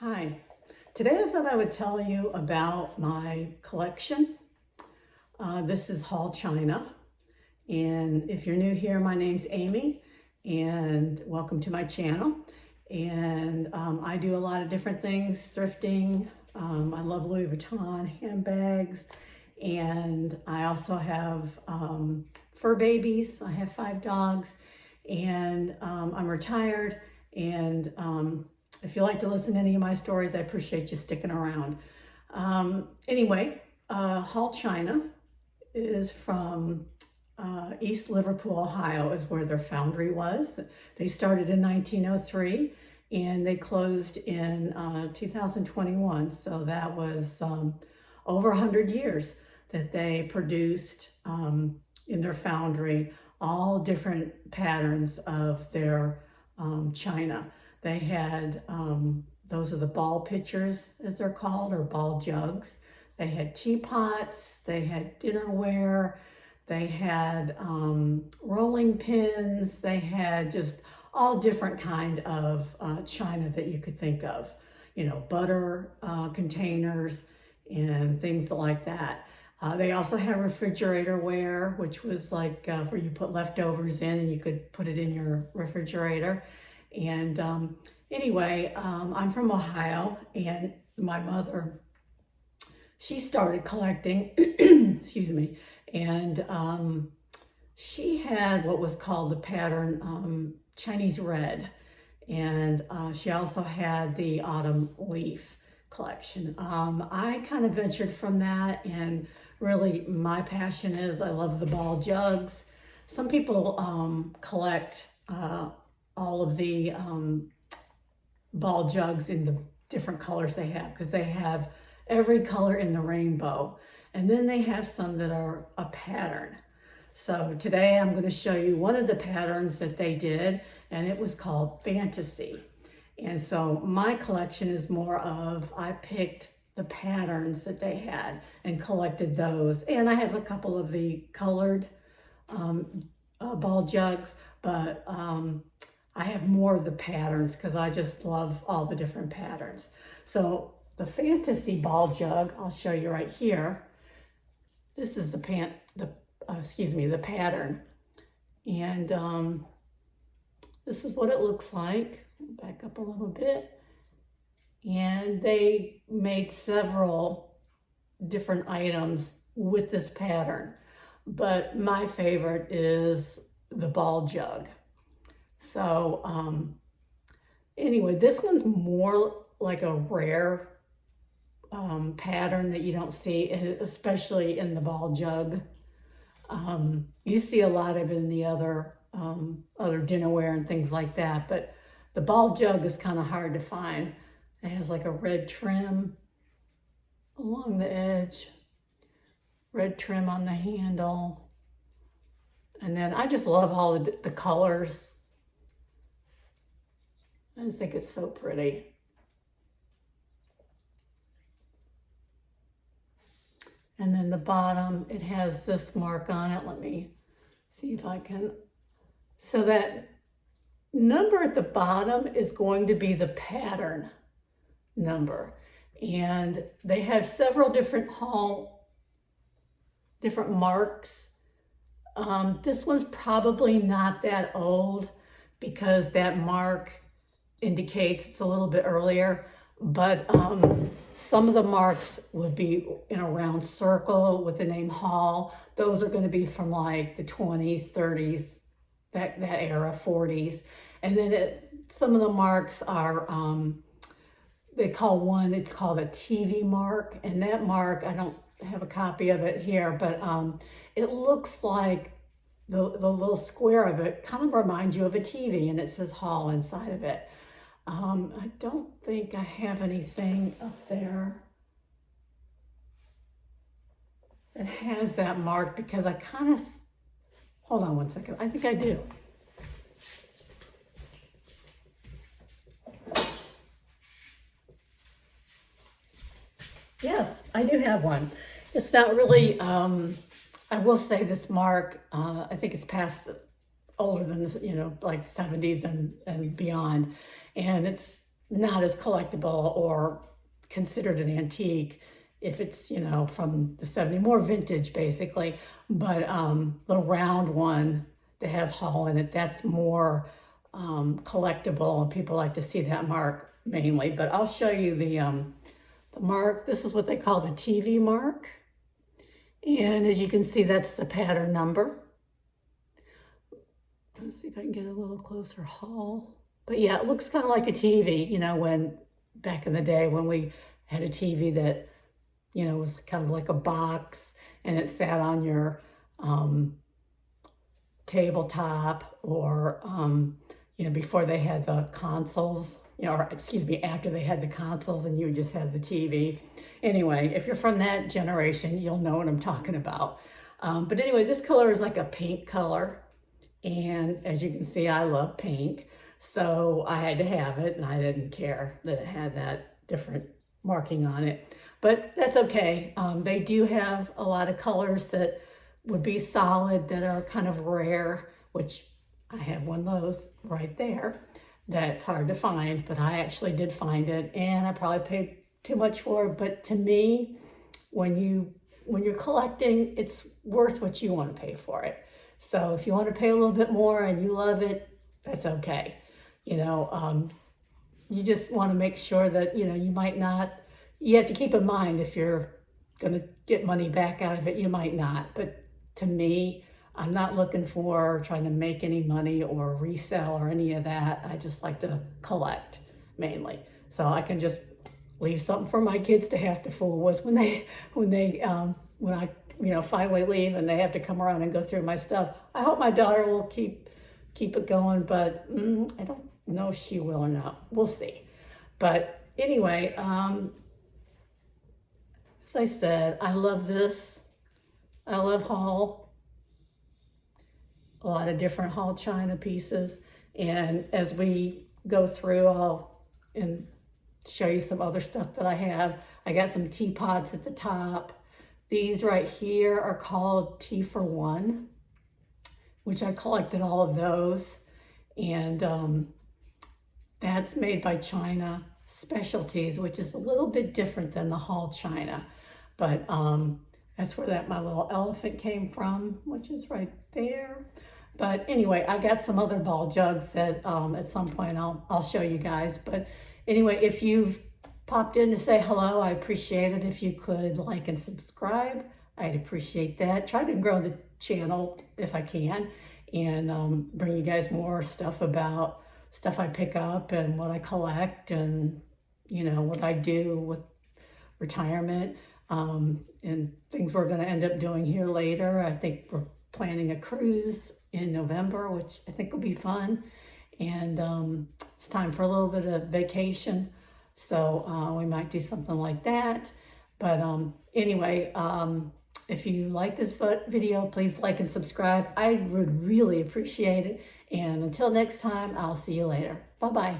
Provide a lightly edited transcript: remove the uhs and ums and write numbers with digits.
Hi. Today I thought I would tell you about my collection. This is Hall China. And if you're new here, my name's Amy and welcome to my channel. And I do a lot of different things, thrifting. I love Louis Vuitton handbags. And I also have fur babies. I have 5 dogs and I'm retired. And if you like to listen to any of my stories, I appreciate you sticking around. Anyway, Hall China is from East Liverpool, Ohio, is where their foundry was. They started in 1903 and they closed in 2021. So that was over 100 years that they produced in their foundry all different patterns of their china. They had, those are the ball pitchers, as they're called, or ball jugs. They had teapots, they had dinnerware, they had rolling pins, they had just all different kind of china that you could think of. You know, butter containers and things like that. They also had refrigerator ware, which was like where you put leftovers in and you could put it in your refrigerator. And anyway, I'm from Ohio, and my mother, she started collecting, excuse me, and she had what was called the pattern Chinese Red, and she also had the Autumn Leaf collection. I kind of ventured from that, and really my passion is I love the ball jugs. Some people collect all of the ball jugs in the different colors they have, because they have every color in the rainbow. And then they have some that are a pattern. So today I'm going to show you one of the patterns that they did, and it was called Fantasy. And so my collection is more of, I picked the patterns that they had and collected those. And I have a couple of the colored ball jugs, but I have more of the patterns because I just love all the different patterns. So the Fantasy ball jug, I'll show you right here. This is the pattern. And this is what it looks like. Back up a little bit. And they made several different items with this pattern. But my favorite is the ball jug. So anyway, this one's more like a rare pattern that you don't see, especially in the ball jug. You see a lot of it in the other dinnerware and things like that, but the ball jug is kind of hard to find. It has like a red trim along the edge, red trim on the handle, and then I just love all the colors. I just think it's so pretty. And then the bottom, it has this mark on it. Let me see if I can. So that number at the bottom is going to be the pattern number. And they have several different marks. This one's probably not that old because that mark indicates it's a little bit earlier, but some of the marks would be in a round circle with the name Hall. Those are going to be from like the 20s, 30s, that era, 40s. And then some of the marks are, it's called a TV mark. And that mark, I don't have a copy of it here, but it looks like the little square of it kind of reminds you of a TV, and it says Hall inside of it. I don't think I have anything up there that has that mark, because I kind of, hold on one second, I think I do. Yes, I do have one. It's not really, I will say this mark, I think it's older than, like 70s and beyond. And it's not as collectible or considered an antique if it's, you know, from the 70s, more vintage basically. But the round one that has Hall in it, that's more collectible, and people like to see that mark mainly. But I'll show you the mark. This is what they call the TV mark. And as you can see, that's the pattern number. Let's see if I can get a little closer. Hall. But yeah, it looks kind of like a TV, you know, when back in the day when we had a TV that, you know, was kind of like a box and it sat on your tabletop, or, you know, before they had the consoles, you know, or excuse me, after they had the consoles and you would just have the TV. Anyway, if you're from that generation, you'll know what I'm talking about. But anyway, this color is like a pink color. And as you can see, I love pink. So I had to have it, and I didn't care that it had that different marking on it. But that's okay. They do have a lot of colors that would be solid that are kind of rare, which I have one of those right there. That's hard to find, but I actually did find it, and I probably paid too much for it. But to me, when you're collecting, it's worth what you want to pay for it. So if you want to pay a little bit more and you love it, that's okay. You know, you just want to make sure that, you know, you have to keep in mind if you're going to get money back out of it, you might not. But to me, I'm not looking for trying to make any money or resell or any of that. I just like to collect mainly. So I can just leave something for my kids to have to fool with when I, you know, finally leave and they have to come around and go through my stuff. I hope my daughter will keep it going, but I don't know if she will or not. We'll see. But anyway, as I said, I love this. I love Hall. A lot of different Hall China pieces. And as we go through, I'll show you some other stuff that I have. I got some teapots at the top. These right here are called Tea for One, which I collected all of those. And that's made by China Specialties, which is a little bit different than the Hall China. But that's where my little elephant came from, which is right there. But anyway, I got some other ball jugs that at some point I'll show you guys. But anyway, if you've popped in to say hello, I appreciate it. If you could like and subscribe, I'd appreciate that. Try to grow the channel if I can, and bring you guys more stuff about stuff I pick up and what I collect, and you know what I do with retirement, and things we're going to end up doing here later. I think we're planning a cruise in November, which I think will be fun, and it's time for a little bit of vacation. So we might do something like that. But anyway, if you like this video, please like and subscribe. I would really appreciate it. And until next time, I'll see you later. Bye-bye.